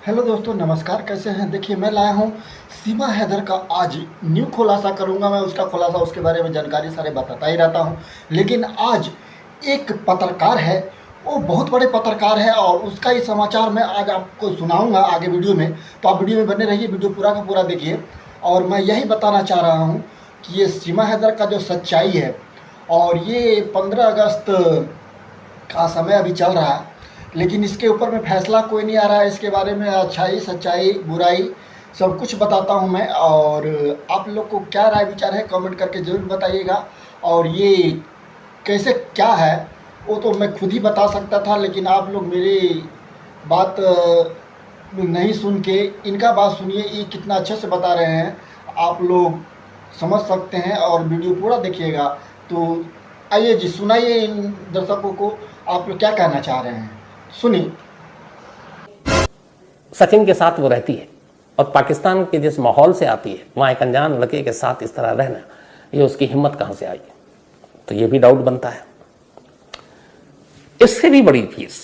Hello दोस्तों, नमस्कार। कैसे हैं? देखिए, मैं लाया हूँ सीमा हैदर का आज न्यू खुलासा करूँगा। मैं उसका खुलासा, उसके बारे में जानकारी सारे बताता ही रहता हूँ। लेकिन आज एक पत्रकार है, वो बहुत बड़े पत्रकार है और उसका ही समाचार मैं आज आपको सुनाऊँगा आगे वीडियो में। तो आप वीडियो में बने रहिए, वीडियो पूरा का पूरा देखिए। और मैं यही बताना चाह रहा हूँ कि ये सीमा हैदर का जो सच्चाई है, और ये 15 अगस्त का समय अभी चल रहा है, लेकिन इसके ऊपर में फैसला कोई नहीं आ रहा है। इसके बारे में अच्छाई, सच्चाई, बुराई सब कुछ बताता हूँ मैं। और आप लोग को क्या राय विचार है, कमेंट करके ज़रूर बताइएगा। और ये कैसे क्या है वो तो मैं खुद ही बता सकता था, लेकिन आप लोग मेरी बात नहीं सुन के इनका बात सुनिए। ये कितना अच्छे से बता रहे हैं, आप लोग समझ सकते हैं। और वीडियो पूरा देखिएगा। तो आइए जी, सुनाइए इन दर्शकों को आप लोग क्या कहना चाह रहे हैं, सुनिए। सचिन के साथ वो रहती है और पाकिस्तान के जिस माहौल से आती है वहाँ एक अनजान लड़के के साथ इस तरह रहना, ये उसकी हिम्मत कहाँ से आई? तो ये भी डाउट बनता है। इससे भी बड़ी चीज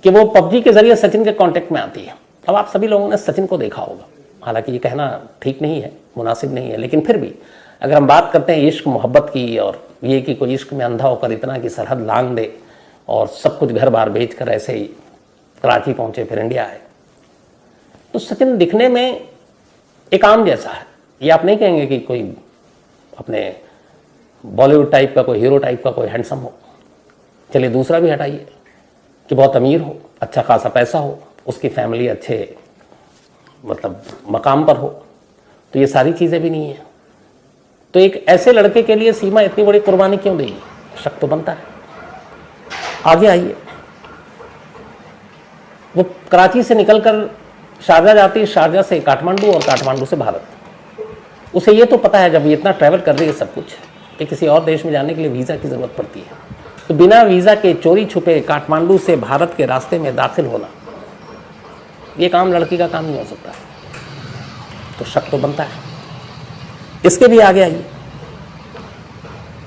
कि वो पबजी के जरिए सचिन के कांटेक्ट में आती है। अब आप सभी लोगों ने सचिन को देखा होगा, हालांकि ये कहना ठीक नहीं है, मुनासिब नहीं है, लेकिन फिर भी अगर हम बात करते हैं इश्क मोहब्बत की और ये कि कोई इश्क में अंधा होकर इतना कि सरहद लांघ दे और सब कुछ घर बार बेच कर ऐसे ही कराची पहुंचे फिर इंडिया आए, तो सचिन दिखने में एक आम जैसा है। ये आप नहीं कहेंगे कि कोई अपने बॉलीवुड टाइप का, कोई हीरो टाइप का, कोई हैंडसम हो। चलिए दूसरा भी हटाइए कि बहुत अमीर हो, अच्छा खासा पैसा हो, उसकी फैमिली अच्छे मतलब मकाम पर हो, तो ये सारी चीज़ें भी नहीं है। तो एक ऐसे लड़के के लिए सीमा इतनी बड़ी कुर्बानी क्यों देगी? शक तो बनता है। आगे आइए, वो कराची से निकलकर शारजा जाती है, शारजा से काठमांडू और काठमांडू से भारत। उसे ये तो पता है जब ये इतना ट्रैवल कर रही है सब कुछ, कि किसी और देश में जाने के लिए वीज़ा की ज़रूरत पड़ती है। तो बिना वीज़ा के चोरी छुपे काठमांडू से भारत के रास्ते में दाखिल होना, ये काम लड़की का काम नहीं हो सकता। तो शक तो बनता है। इसके भी आगे आइए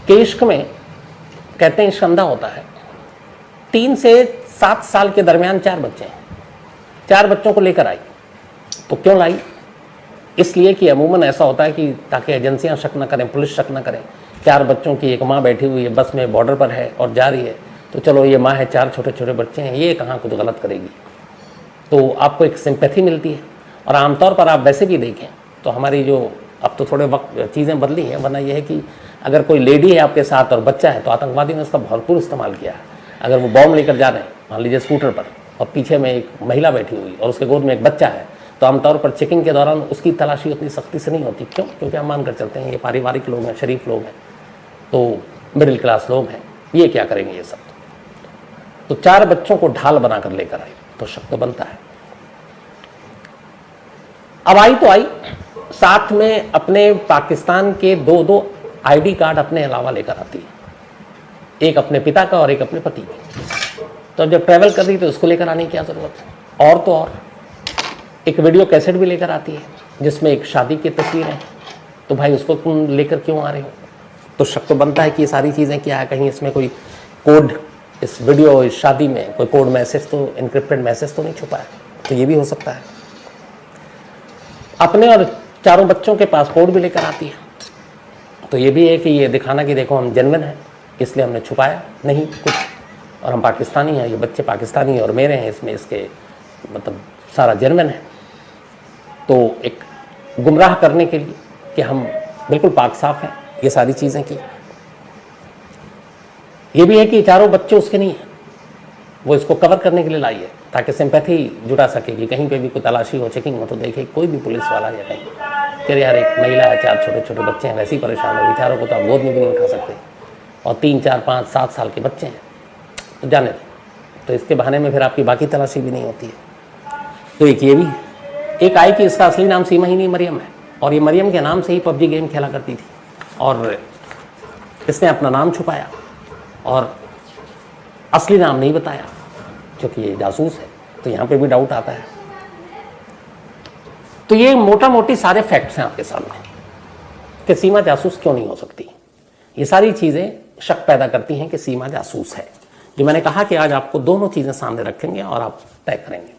कि इश्क में कहते हैं इश्क अंधा होता है। 3 से 7 साल के दरमियान 4 बच्चे हैं, 4 बच्चों को लेकर आई। तो क्यों लाई? इसलिए कि अमूमन ऐसा होता है कि ताकि एजेंसियां शक न करें, पुलिस शक न करें। 4 बच्चों की एक माँ बैठी हुई है बस में, बॉर्डर पर है और जा रही है, तो चलो ये माँ है, 4 छोटे छोटे बच्चे हैं, ये कहाँ कुछ गलत करेगी। तो आपको एक सिंपैथी मिलती है। और आमतौर पर आप वैसे भी देखें तो हमारी जो अब तो थोड़े वक्त चीज़ें बदली हैं, वरना यह है कि अगर कोई लेडी है आपके साथ और बच्चा है तो आतंकवादी ने उसका भरपूर इस्तेमाल किया है। अगर वो बॉम्ब लेकर जा रहे हैं मान लीजिए स्कूटर पर, और पीछे में एक महिला बैठी हुई और उसके गोद में एक बच्चा है, तो आमतौर पर चेकिंग के दौरान उसकी तलाशी उतनी सख्ती से नहीं होती। क्यों? क्योंकि हम मान कर चलते हैं ये पारिवारिक लोग हैं, शरीफ लोग हैं, तो मिडिल क्लास लोग हैं, ये क्या करेंगे ये सब। तो 4 बच्चों को ढाल बनाकर लेकर आई, तो शक तो बनता है। अब आई तो आई, साथ में अपने पाकिस्तान के 2-2 आईडी कार्ड अपने अलावा लेकर आती है, एक अपने पिता का और एक अपने पति का। तो जब ट्रैवल कर रही तो उसको लेकर आने की क्या जरूरत है? और तो और एक वीडियो कैसेट भी लेकर आती है जिसमें एक शादी की तस्वीर है, तो भाई उसको तुम लेकर क्यों आ रहे हो? तो शक तो बनता है कि ये सारी चीज़ें क्या है, कहीं इसमें कोई कोड, इस वीडियो, इस शादी में कोई कोड मैसेज तो, इनक्रिप्टेड मैसेज तो नहीं छुपा है। तो ये भी हो सकता है। अपने और 4 बच्चों के पासपोर्ट भी लेकर आती है, तो ये भी है कि ये दिखाना कि देखो हम जेन्युइन हैं, इसलिए हमने छुपाया नहीं कुछ, और हम पाकिस्तानी हैं, ये बच्चे पाकिस्तानी और मेरे हैं, इसमें इसके मतलब सारा जेन्युइन है। तो एक गुमराह करने के लिए कि हम बिल्कुल पाक साफ हैं, ये सारी चीज़ें की। ये भी है कि 4 बच्चे उसके नहीं हैं, वो इसको कवर करने के लिए लाई है ताकि सिंपैथी जुटा सकेगी। कहीं पे भी कोई तलाशी हो, चेकिंग हो, तो देखे कोई भी पुलिस वाला या कहीं कि यार एक महिला है, 4 छोटे छोटे बच्चे हैं, वैसे ही परेशान हो, बेचारों को तो आप गोद में भी नहीं उठा सकते, और 3, 4, 5, 7 साल के बच्चे हैं, तो जाने दो। तो इसके बहाने में फिर आपकी बाकी तलाशी भी नहीं होती है। तो एक ये भी, एक आई कि इसका असली नाम सीमा ही नहीं मरियम है, और ये मरियम के नाम से ही पबजी गेम खेला करती थी, और इसने अपना नाम छुपाया और असली नाम नहीं बताया क्योंकि ये जासूस है। तो यहाँ पे भी डाउट आता है। तो ये मोटा मोटी सारे फैक्ट्स हैं आपके सामने कि सीमा जासूस क्यों नहीं हो सकती। ये सारी चीज़ें शक पैदा करती हैं कि सीमा जासूस है। जो मैंने कहा कि आज आपको दोनों चीज़ें सामने रखेंगे और आप तय करेंगे।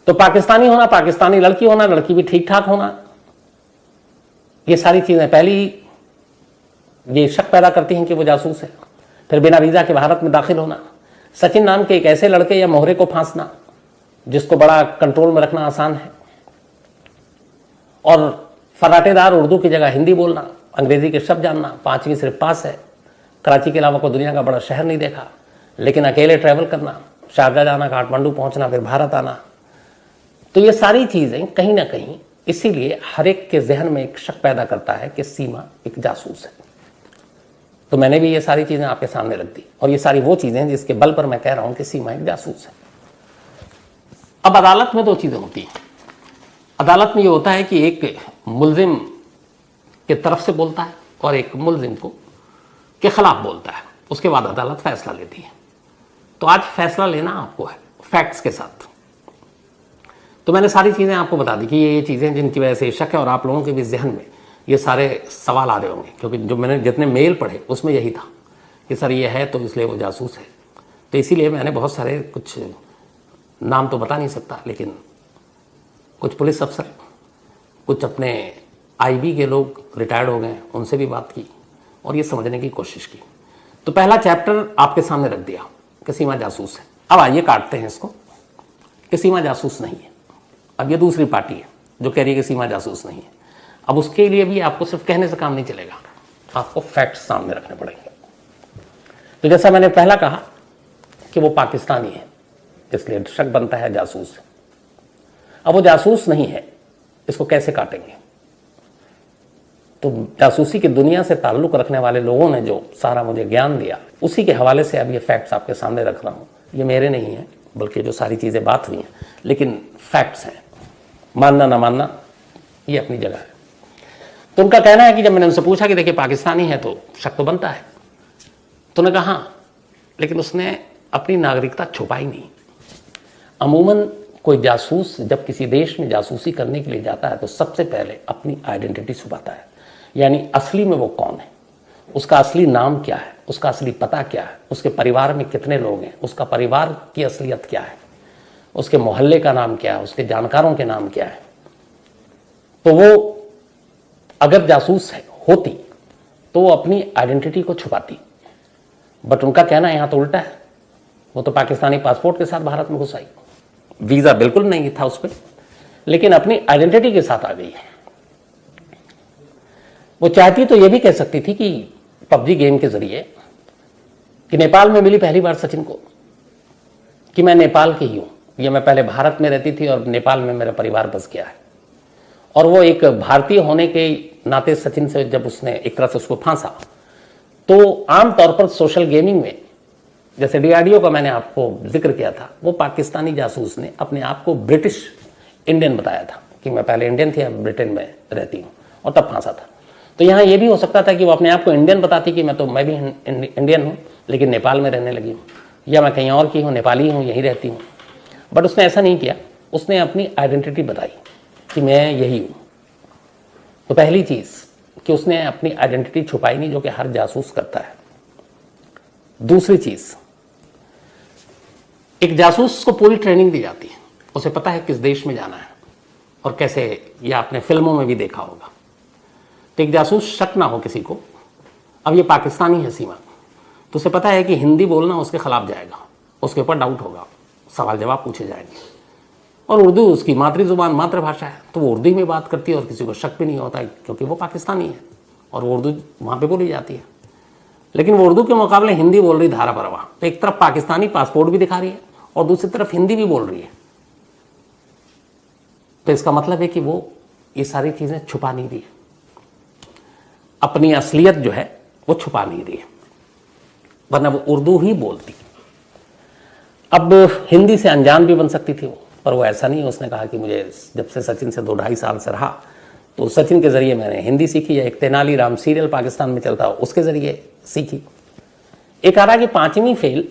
तो पाकिस्तानी होना, पाकिस्तानी लड़की होना, लड़की भी ठीक ठाक होना, ये सारी चीजें पहली ये शक पैदा करती हैं कि वो जासूस है। फिर बिना वीजा के भारत में दाखिल होना, सचिन नाम के एक ऐसे लड़के या मोहरे को फांसना जिसको बड़ा कंट्रोल में रखना आसान है, और फराटेदार उर्दू की जगह हिंदी बोलना, अंग्रेजी के शब्द जानना, 5वीं सिर्फ पास है, कराची के अलावा कोई दुनिया का बड़ा शहर नहीं देखा, लेकिन अकेले ट्रैवल करना, शारजा जाना, काठमांडू पहुंचना, फिर भारत आना। तो ये सारी चीज़ें कहीं ना कहीं इसीलिए हर एक के जहन में एक शक पैदा करता है कि सीमा एक जासूस है। तो मैंने भी ये सारी चीज़ें आपके सामने रख दी, और ये सारी वो चीज़ें हैं जिसके बल पर मैं कह रहा हूं कि सीमा एक जासूस है। अब अदालत में 2 चीज़ें होती हैं। अदालत में ये होता है कि एक मुल्जिम के तरफ से बोलता है और एक मुल्जिम को के खिलाफ बोलता है, उसके बाद अदालत फैसला लेती है। तो आज फैसला लेना आपको है फैक्ट्स के साथ। तो मैंने सारी चीज़ें आपको बता दी कि ये चीज़ें जिनकी वजह से शक है, और आप लोगों के भी जहन में ये सारे सवाल आ रहे होंगे, क्योंकि जो मैंने जितने मेल पढ़े उसमें यही था कि सर ये है तो इसलिए वो जासूस है। तो इसीलिए मैंने बहुत सारे, कुछ नाम तो बता नहीं सकता, लेकिन कुछ पुलिस अफसर, कुछ अपने आईबी के लोग रिटायर्ड हो गए, उनसे भी बात की और ये समझने की कोशिश की। तो पहला चैप्टर आपके सामने रख दिया कि सीमा जासूस है। अब आइए काटते हैं इसको कि सीमा जासूस नहीं है। अब ये दूसरी पार्टी है जो कह रही है कि सीमा जासूस नहीं है। अब उसके लिए भी आपको सिर्फ कहने से काम नहीं चलेगा, आपको फैक्ट्स सामने रखने पड़ेंगे। तो जैसा मैंने पहला कहा कि वो पाकिस्तानी है, इसलिए शक बनता है जासूस है। अब वो जासूस नहीं है, इसको कैसे काटेंगे? तो जासूसी की दुनिया से ताल्लुक़ रखने वाले लोगों ने जो सारा मुझे ज्ञान दिया, उसी के हवाले से अब ये फैक्ट्स आपके सामने रख रहा हूँ। ये मेरे नहीं हैं, बल्कि जो सारी चीज़ें बात हुई हैं, लेकिन फैक्ट्स हैं, मानना ना मानना ये अपनी जगह है। तो उनका कहना है कि जब मैंने उनसे पूछा कि देखिए पाकिस्तानी है तो शक तो बनता है, तो उन्होंने कहा हाँ, लेकिन उसने अपनी नागरिकता छुपाई नहीं। अमूमन कोई जासूस जब किसी देश में जासूसी करने के लिए जाता है तो सबसे पहले अपनी आइडेंटिटी छुपाता है, यानी असली में वो कौन है, उसका असली नाम क्या है, उसका असली पता क्या है, उसके परिवार में कितने लोग हैं, उसका परिवार की असलियत क्या है, उसके मोहल्ले का नाम क्या है, उसके जानकारों के नाम क्या है। तो वो अगर जासूस होती तो वो अपनी आइडेंटिटी को छुपाती, बट उनका कहना यहाँ तो उल्टा है। वो तो पाकिस्तानी पासपोर्ट के साथ भारत में घुस आई, वीज़ा बिल्कुल नहीं था उस पर, लेकिन अपनी आइडेंटिटी के साथ आ गई है। वो चाहती तो ये भी कह सकती थी कि पबजी गेम के जरिए, कि नेपाल में मिली पहली बार सचिन को कि मैं नेपाल की ही हूँ, या मैं पहले भारत में रहती थी और नेपाल में मेरा परिवार बस गया है। और वो एक भारतीय होने के नाते सचिन से जब उसने एक तरह से उसको फांसा, तो आमतौर पर सोशल गेमिंग में, जैसे डीआरडीओ का मैंने आपको जिक्र किया था, वो पाकिस्तानी जासूस ने अपने आप को ब्रिटिश इंडियन बताया था कि मैं पहले इंडियन थी, अब ब्रिटेन में रहती हूँ, और तब फांसा था। तो यहाँ ये भी हो सकता था कि वो अपने आप को इंडियन बताती कि मैं भी इंडियन हूँ लेकिन नेपाल में रहने लगी हूँ, या मैं कहीं और की हूँ, नेपाली हूँ, यहीं रहती हूँ। बट उसने ऐसा नहीं किया, उसने अपनी आइडेंटिटी बताई कि मैं यही हूँ। तो पहली चीज़ कि उसने अपनी आइडेंटिटी छुपाई नहीं, जो कि हर जासूस करता है। दूसरी चीज़, एक जासूस को पूरी ट्रेनिंग दी जाती है, उसे पता है किस देश में जाना है और कैसे, या आपने फिल्मों में भी देखा होगा। तो एक जासूस शक ना हो किसी को, अब ये पाकिस्तानी है सीमा, तो उसे पता है कि हिंदी बोलना उसके खिलाफ जाएगा, उसके ऊपर डाउट होगा, सवाल जवाब पूछे जाएंगे, और उर्दू उसकी मातृ जुबान, मातृभाषा है, तो वो उर्दू में बात करती है और किसी को शक भी नहीं होता है, क्योंकि वो पाकिस्तानी है और वो उर्दू वहाँ पे बोली जाती है। लेकिन वो उर्दू के मुकाबले हिंदी बोल रही धारा परवाह, तो एक तरफ पाकिस्तानी पासपोर्ट भी दिखा रही है और दूसरी तरफ हिंदी भी बोल रही है। तो इसका मतलब है कि वो ये सारी चीज़ें छुपा नहीं रही है, अपनी असलियत जो है वो छुपा नहीं रही है, वरना वो उर्दू ही बोलती। अब हिंदी से अनजान भी बन सकती थी वो, पर वो ऐसा नहीं है। उसने कहा कि मुझे जब से सचिन से 2-2.5 साल से रहा, तो सचिन के ज़रिए मैंने हिंदी सीखी, या एक तेनालीराम सीरियल पाकिस्तान में चलता हो उसके ज़रिए सीखी। एक आ रहा कि 5वीं फेल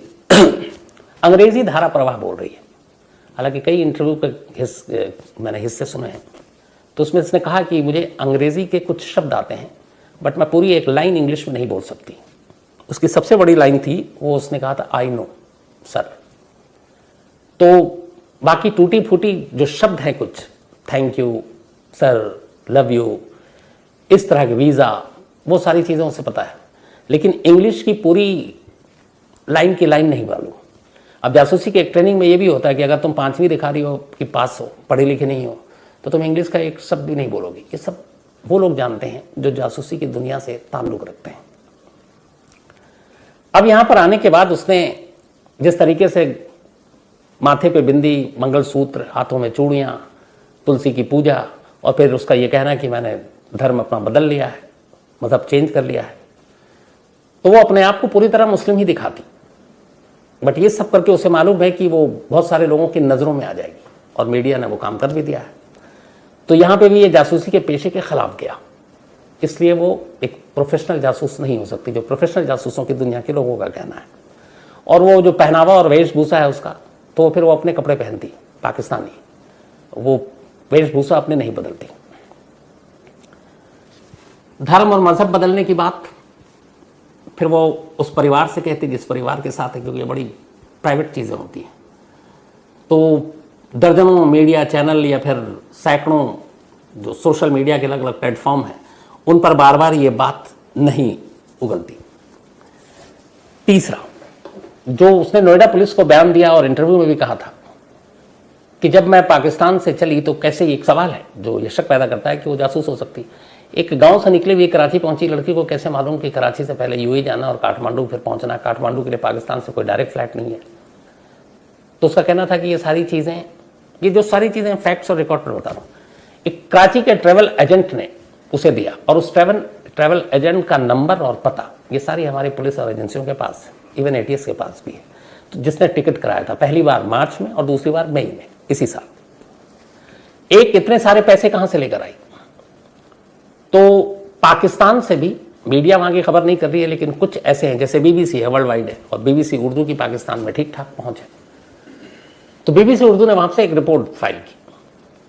अंग्रेज़ी धारा प्रवाह बोल रही है। हालांकि कई इंटरव्यू के मैंने हिस्से सुने हैं, तो उसमें इसने कहा कि मुझे अंग्रेज़ी के कुछ शब्द आते हैं, बट मैं पूरी एक लाइन इंग्लिश में नहीं बोल सकती। उसकी सबसे बड़ी लाइन थी वो, उसने कहा था आई नो सर। तो बाकी टूटी फूटी जो शब्द हैं कुछ, thank you sir, love you, इस तरह के वीज़ा, वो सारी चीज़ें उसे पता है, लेकिन इंग्लिश की पूरी लाइन की लाइन नहीं मालूम। अब जासूसी के एक ट्रेनिंग में ये भी होता है कि अगर तुम 5वीं दिखा रही हो कि पास हो, पढ़े लिखे नहीं हो, तो तुम इंग्लिश का एक शब्द भी नहीं बोलोगे। ये सब वो लोग जानते हैं जो जासूसी की दुनिया से ताल्लुक़ रखते हैं। अब यहाँ पर आने के बाद उसने जिस तरीके से माथे पे बिंदी, मंगलसूत्र, हाथों में चूड़ियाँ, तुलसी की पूजा, और फिर उसका ये कहना कि मैंने धर्म अपना बदल लिया है, मज़हब चेंज कर लिया है, तो वो अपने आप को पूरी तरह मुस्लिम ही दिखाती। बट ये सब करके उसे मालूम है कि वो बहुत सारे लोगों की नज़रों में आ जाएगी, और मीडिया ने वो काम कर भी दिया है। तो यहाँ पे भी ये जासूसी के पेशे के खिलाफ गया, इसलिए वो एक प्रोफेशनल जासूस नहीं हो सकती, जो प्रोफेशनल जासूसों की दुनिया के लोगों का कहना है। और वो जो पहनावा और वेशभूषा है उसका, तो फिर वो अपने कपड़े पहनती पाकिस्तानी, वो वेशभूषा अपने नहीं बदलती। धर्म और मजहब बदलने की बात फिर वो उस परिवार से कहती जिस परिवार के साथ है, क्योंकि ये बड़ी प्राइवेट चीज़ें होती हैं। तो दर्जनों मीडिया चैनल या फिर सैकड़ों जो सोशल मीडिया के अलग अलग प्लेटफॉर्म हैं, उन पर बार बार ये बात नहीं उगलती। तीसरा, जो उसने नोएडा पुलिस को बयान दिया और इंटरव्यू में भी कहा था कि जब मैं पाकिस्तान से चली तो कैसे, एक सवाल है जो ये शक पैदा करता है कि वो जासूस हो सकती। एक गांव से निकली हुई कराची पहुंची लड़की को कैसे मालूम कि कराची से पहले यूएई जाना और काठमांडू फिर पहुंचना, काठमांडू के लिए पाकिस्तान से कोई डायरेक्ट फ्लाइट नहीं है। तो उसका कहना था कि ये सारी चीज़ें, ये जो सारी चीज़ें फैक्ट्स और रिकॉर्ड पर बता रहा हूँ, एक कराची के ट्रैवल एजेंट ने उसे दिया, और उस ट्रैवल एजेंट का नंबर और पता ये सारी हमारी पुलिस और एजेंसियों के पास है, इवन एटीएस के पास भी है। तो जिसने टिकट कराया था पहली बार मार्च में और दूसरी बार मई में इसी साल, एक इतने सारे पैसे कहाँ से लेकर आई? तो पाकिस्तान से भी मीडिया वहाँ की खबर नहीं कर रही है, लेकिन कुछ ऐसे हैं जैसे बीबीसी है, वर्ल्ड वाइड है, और बीबीसी उर्दू की पाकिस्तान में ठीक ठाक पहुँच है। तो बीबीसी उर्दू ने वहाँ से एक रिपोर्ट फाइल की,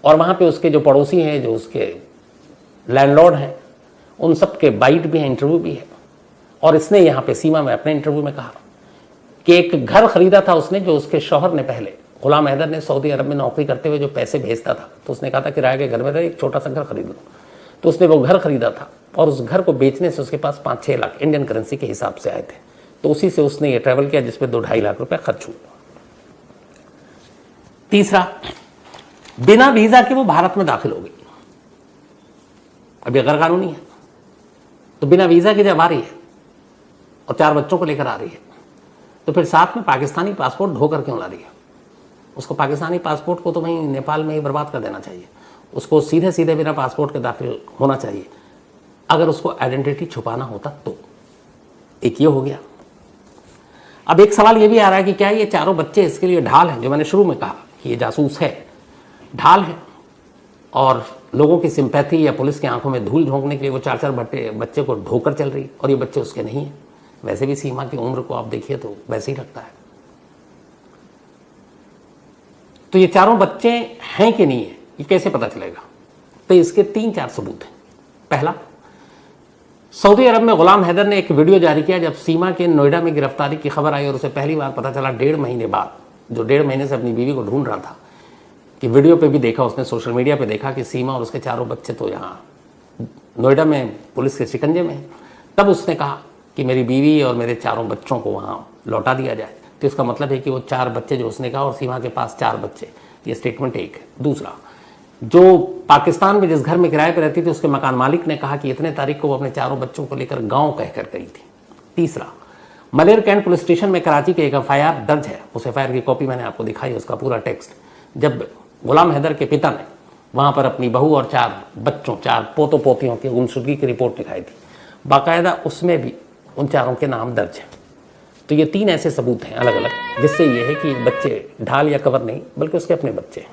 और वहाँ पे उसके जो पड़ोसी हैं, जो उसके लैंडलॉर्ड हैं, उन सब के बाइट भी हैं, इंटरव्यू भी है। और इसने यहाँ पे सीमा में अपने इंटरव्यू में कहा कि एक घर खरीदा था उसने, जो उसके शौहर ने पहले, गुलाम हैदर ने सऊदी अरब में नौकरी करते हुए जो पैसे भेजता था, तो उसने कहा था किराए के घर में एक छोटा सा घर खरीद लो। तो उसने वो घर खरीदा था, और उस घर को बेचने से उसके पास 5-6 लाख इंडियन करेंसी के हिसाब से आए थे। तो उसी से उसने ये ट्रैवल किया, जिसपे 2-2.5 लाख रुपए खर्च हुए। तीसरा, बिना वीजा के वो भारत में दाखिल हो गई, अभी गैर कानूनी है। तो बिना वीजा के जब आ रही है और 4 बच्चों को लेकर आ रही है, तो फिर साथ में पाकिस्तानी पासपोर्ट ढोकर क्यों ला रही है? उसको पाकिस्तानी पासपोर्ट को तो वहीं नेपाल में ही बर्बाद कर देना चाहिए, उसको सीधे सीधे बिना पासपोर्ट के दाखिल होना चाहिए, अगर उसको आइडेंटिटी छुपाना होता तो। एक ये हो गया। अब एक सवाल ये भी आ रहा है कि क्या ये चारों बच्चे इसके लिए ढाल हैं? जो मैंने शुरू में कहा कि ये जासूस है, ढाल है, और लोगों की सिंपैथी या पुलिस की आंखों में धूल झोंकने के लिए वो 4-4 बच्चे को ढोकर चल रही, और ये बच्चे उसके नहीं हैं। वैसे भी सीमा की उम्र को आप देखिए तो वैसे ही लगता है। तो ये चारों बच्चे हैं कि नहीं है, ये कैसे पता चलेगा? तो इसके 3-4 सबूत हैं। पहला, सऊदी अरब में गुलाम हैदर ने एक वीडियो जारी किया जब सीमा के नोएडा में गिरफ्तारी की खबर आई, और उसे पहली बार पता चला 1.5 महीने बाद, जो 1.5 महीने से अपनी बीवी को ढूंढ रहा था, कि वीडियो पे भी देखा उसने, सोशल मीडिया पे देखा कि सीमा और उसके चारों बच्चे तो यहाँ नोएडा में पुलिस के शिकंजे में हैं। तब उसने कहा कि मेरी बीवी और मेरे चारों बच्चों को वहाँ लौटा दिया जाए। तो इसका मतलब है कि वो 4 बच्चे जो उसने कहा, और सीमा के पास 4 बच्चे, ये स्टेटमेंट एक है। दूसरा, जो पाकिस्तान में जिस घर में किराए पर रहती थी, उसके मकान मालिक ने कहा कि इतने तारीख को वो अपने चारों बच्चों को लेकर गाँव कहकर गई थी। तीसरा, मलेर कैंट पुलिस स्टेशन में कराची के एक FIR दर्ज है, उस FIR की कॉपी मैंने आपको दिखाई, उसका पूरा टेक्स्ट। जब गुलाम हैदर के पिता ने वहाँ पर अपनी बहू और 4 बच्चों, 4 पोतों पोतियों की गुमशुदगी की रिपोर्ट लिखाई थी, बाकायदा उसमें भी उन चारों के नाम दर्ज हैं। तो ये 3 ऐसे सबूत हैं अलग अलग, जिससे ये है कि बच्चे ढाल या कवर नहीं, बल्कि उसके अपने बच्चे हैं।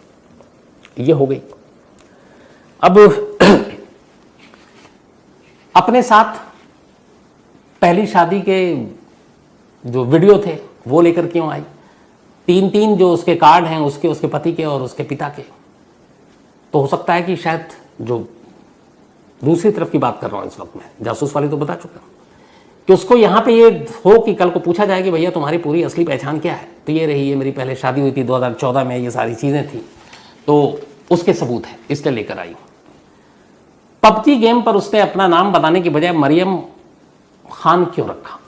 ये हो गई। अब अपने साथ पहली शादी के जो वीडियो थे वो लेकर क्यों आई? 3 जो उसके कार्ड हैं, उसके पति के और उसके पिता के। तो हो सकता है कि शायद, जो दूसरी तरफ की बात कर रहा हूं इस वक्त में, जासूस वाली तो बता चुका हूं, कि उसको यहाँ पे ये हो कि कल को पूछा जाए कि भैया तुम्हारी पूरी असली पहचान क्या है, तो ये रही, ये मेरी पहले शादी हुई थी 2014 में, ये सारी चीज़ें थी, तो उसके सबूत है, इसलिए लेकर आई। पबजी गेम पर उसने अपना नाम बताने की बजाय मरियम खान क्यों रखा,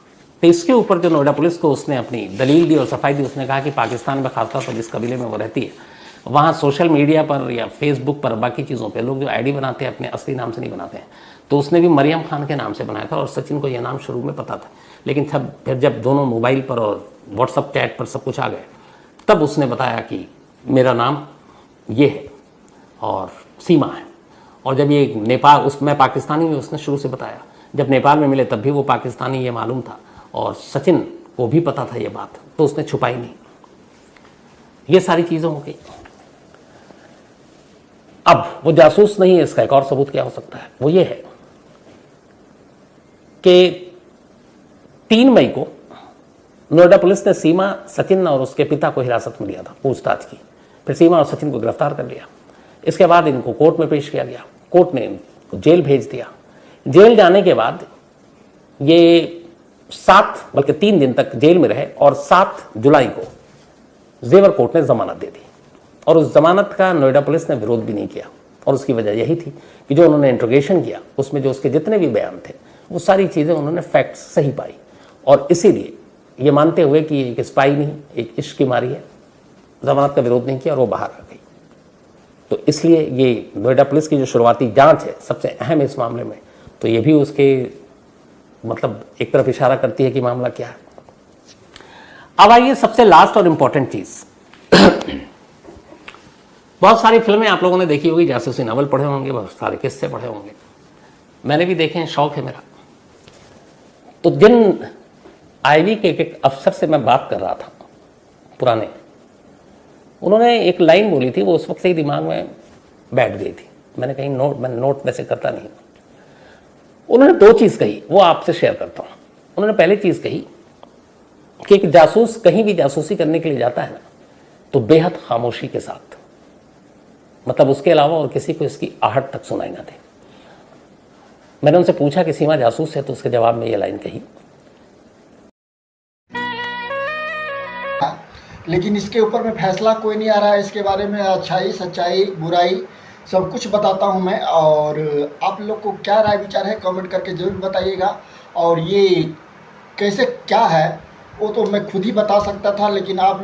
तो इसके ऊपर जो नोएडा पुलिस को उसने अपनी दलील दी और सफाई दी। उसने कहा कि पाकिस्तान में खासतौर पर जिस कबीले में वो रहती है, वहाँ सोशल मीडिया पर या फेसबुक पर बाकी चीज़ों पे लोग जो आईडी बनाते हैं अपने असली नाम से नहीं बनाते हैं, तो उसने भी मरियम खान के नाम से बनाया था। और सचिन को यह नाम शुरू में पता था, लेकिन फिर जब दोनों मोबाइल पर और व्हाट्सअप चैट पर सब कुछ आ गए, तब उसने बताया कि मेरा नाम ये है और सीमा है। और जब ये नेपाल, उसमें पाकिस्तानी में उसने शुरू से बताया, जब नेपाल में मिले तब भी वो पाकिस्तानी ये मालूम था, और सचिन को भी पता था ये बात, तो उसने छुपाई नहीं। ये सारी चीज़ें हो गई। अब वो जासूस नहीं है, इसका एक और सबूत क्या हो सकता है, वो ये है कि 3 मई को नोएडा पुलिस ने सीमा, सचिन और उसके पिता को हिरासत में लिया था पूछताछ की। फिर सीमा और सचिन को गिरफ्तार कर लिया। इसके बाद इनको कोर्ट में पेश किया गया, कोर्ट ने इनको जेल भेज दिया। जेल जाने के बाद ये 3 दिन तक जेल में रहे और 7 जुलाई को जेवर कोर्ट ने जमानत दे दी। और उस जमानत का नोएडा पुलिस ने विरोध भी नहीं किया, और उसकी वजह यही थी कि जो उन्होंने इंट्रोगेशन किया उसमें जो उसके जितने भी बयान थे वो सारी चीज़ें उन्होंने फैक्ट्स सही पाई, और इसीलिए ये मानते हुए कि एक स्पाई नहीं, एक इश्क की मारी है, जमानत का विरोध नहीं किया और वो बाहर आ गई। तो इसलिए ये नोएडा पुलिस की जो शुरुआती जांच है सबसे अहम इस मामले में, तो ये भी उसके मतलब एक तरफ इशारा करती है कि मामला क्या है। अब आइए सबसे लास्ट और इंपॉर्टेंट चीज। बहुत सारी फिल्में आप लोगों ने देखी होगी, जासूसी नावल पढ़े होंगे, बहुत सारे किस्से पढ़े होंगे, मैंने भी देखे हैं, शौक है मेरा। तो जिन आईवी के एक अफसर से मैं बात कर रहा था पुराने, उन्होंने एक लाइन बोली थी, वो उस वक्त से ही दिमाग में बैठ गई थी। मैंने नोट वैसे करता नहीं। उन्होंने 2 चीज़ कही, वो आपसे शेयर करता हूँ। उन्होंने पहली चीज़ कही कि एक जासूस कहीं भी जासूसी करने के लिए जाता है ना, तो बेहद खामोशी के साथ, मतलब उसके अलावा और किसी को इसकी आहट तक सुनाई ना दे। मैंने उनसे पूछा कि सीमा जासूस है, तो उसके जवाब में ये लाइन कही। लेकिन इसके ऊपर में फैसला कोई नहीं आ रहा है, इसके बारे में अच्छाई सच्चाई बुराई सब कुछ बताता हूं मैं। और आप लोग को क्या राय विचार है कमेंट करके ज़रूर बताइएगा। और ये कैसे क्या है वो तो मैं खुद ही बता सकता था, लेकिन आप